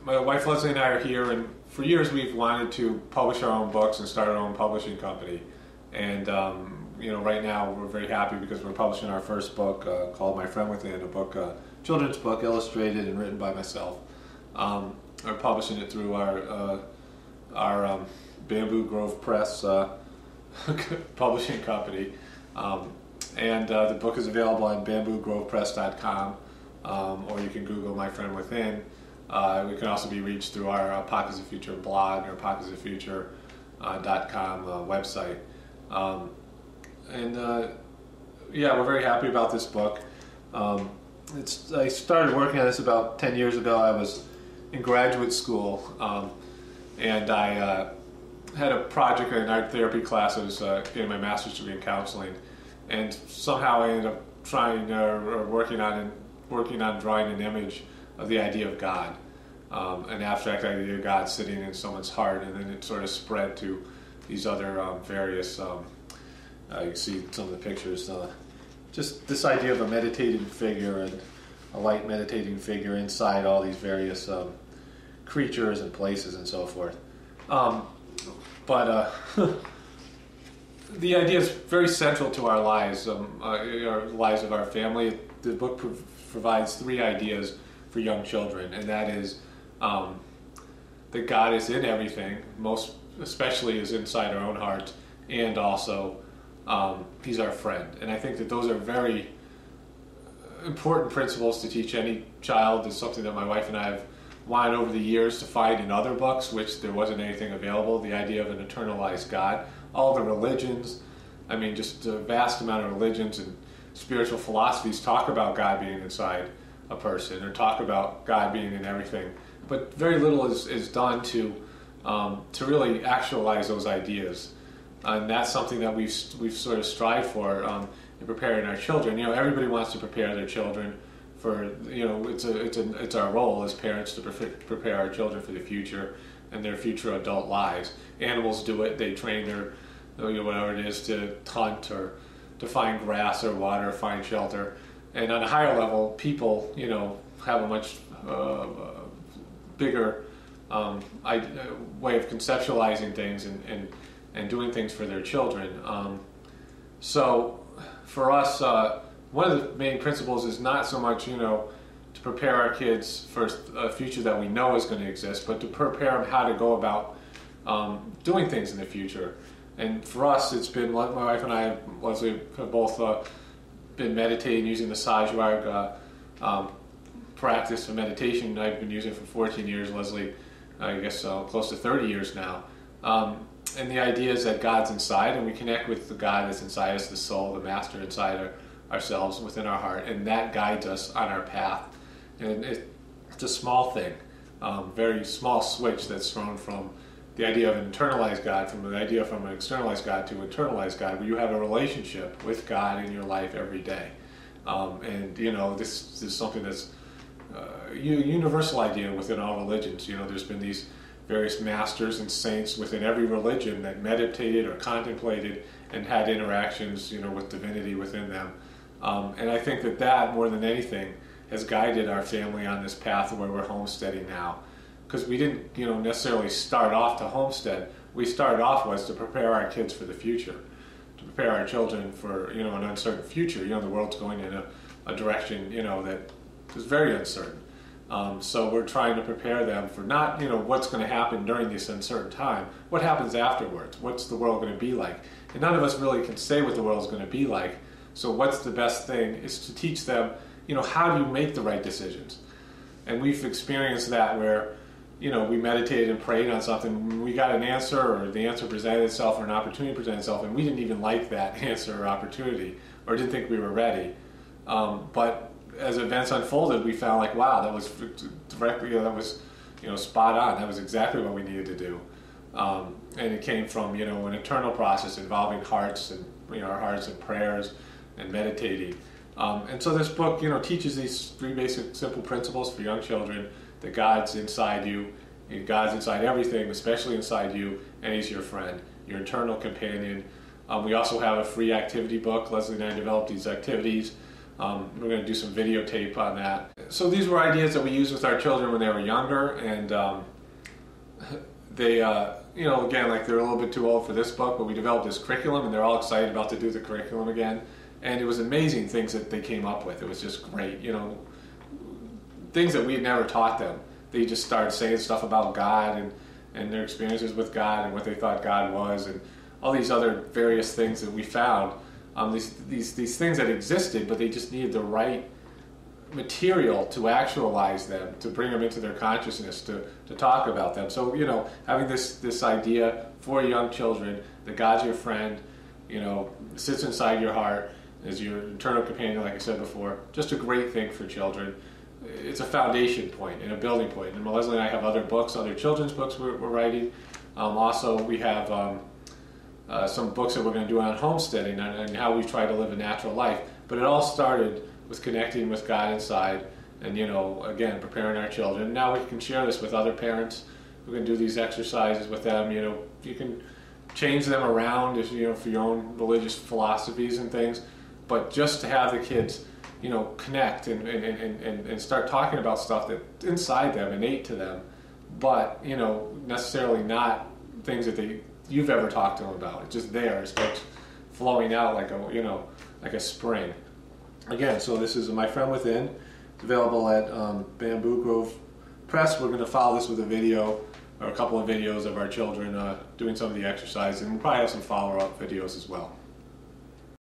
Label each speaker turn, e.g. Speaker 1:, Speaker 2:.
Speaker 1: my wife Leslie and I are here, and for years we've wanted to publish our own books and start our own publishing company. And right now we're very happy because we're publishing our first book called My Friend Within, a book, children's book, illustrated and written by myself. We're publishing it through our Bamboo Grove Press publishing company. The book is available on bamboogrovepress.com, or you can Google My Friend Within. We can also be reached through our Pockets of Future blog or pocketsoffuture.com website. We're very happy about this book. I started working on this about 10 years ago. I was in graduate school, and I had a project in an art therapy class. I was getting my master's degree in counseling, and somehow I ended up working on drawing an image of the idea of God, an abstract idea of God sitting in someone's heart, and then it sort of spread to these other various. You can see some of the pictures. Just this idea of a meditating figure and a light meditating figure inside all these various creatures and places and so forth. The idea is very central to our lives, our lives of our family. The book provides three ideas for young children, and that is that God is in everything, most especially is inside our own hearts, and also He's our friend. And I think that those are very important principles to teach any child. It's something that my wife and I have wanted over the years to find in other books, which there wasn't anything available. The idea of an eternalized God. All the religions, just a vast amount of religions and spiritual philosophies talk about God being inside a person, or talk about God being in everything. But very little is done to really actualize those ideas. And that's something that we've sort of strived for in preparing our children. Everybody wants to prepare their children for, it's our role as parents to prepare our children for the future and their future adult lives. Animals do it; they train their, whatever it is, to hunt or to find grass or water, find shelter. And on a higher level, people, have a much bigger way of conceptualizing things and doing things for their children. So for us, one of the main principles is not so much, to prepare our kids for a future that we know is going to exist, but to prepare them how to go about doing things in the future. And for us, it's been, my wife and I, Leslie, have both been meditating using the Sahaja practice of meditation. I've been using it for 14 years, Leslie, I guess close to 30 years now. And the idea is that God's inside, and we connect with the God that's inside us, the soul, the master inside ourselves, within our heart, and that guides us on our path. And it's a small thing, very small switch that's thrown from the idea of an internalized God, from the idea from an externalized God to internalized God, where you have a relationship with God in your life every day. This is something that's a universal idea within all religions. There's been these various masters and saints within every religion that meditated or contemplated and had interactions, with divinity within them. And I think that more than anything has guided our family on this path where we're homesteading now. Because we didn't, necessarily start off to homestead. We started off was to prepare our kids for the future, to prepare our children for, an uncertain future. The world's going in a direction, that is very uncertain. So we're trying to prepare them for not, what's going to happen during this uncertain time. What happens afterwards? What's the world going to be like? And none of us really can say what the world's going to be like. So what's the best thing is to teach them, how do you make the right decisions? And we've experienced that where, we meditated and prayed on something, we got an answer, or the answer presented itself, or an opportunity presented itself, and we didn't even like that answer or opportunity, or didn't think we were ready. But as events unfolded, we found wow, that was directly, spot on. That was exactly what we needed to do. And it came from, an internal process involving hearts and, our hearts and prayers and meditating. And so this book, teaches these three basic simple principles for young children: that God's inside you, and God's inside everything, especially inside you, and He's your friend, your internal companion. We also have a free activity book. Leslie and I developed these activities. We're going to do some videotape on that. so these were ideas that we used with our children when they were younger, and they, again, like they're a little bit too old for this book, but we developed this curriculum, and they're all excited about to do the curriculum again. And it was amazing things that they came up with. It was just great, things that we had never taught them. They just started saying stuff about God and their experiences with God and what they thought God was, and all these other various things that we found. These things that existed, but they just needed the right material to actualize them, to bring them into their consciousness, to talk about them. So, having this idea for young children that God's your friend, sits inside your heart as your eternal companion, like I said before, just a great thing for children. It's a foundation point and a building point. And Leslie and I have other books, other children's books we're writing. Also, we have some books that we're going to do on homesteading and how we try to live a natural life. But it all started with connecting with God inside and, again, preparing our children. Now we can share this with other parents. We can do these exercises with them. You can change them around if, for your own religious philosophies and things. But just to have the kids, connect and start talking about stuff that's inside them, innate to them, but, necessarily not things that you've ever talked to them about. It's just there. It starts flowing out like a spring. Again, so this is My Friend Within. It's available at Bamboo Grove Press. We're going to follow this with a video or a couple of videos of our children doing some of the exercises, and we'll probably have some follow-up videos as well.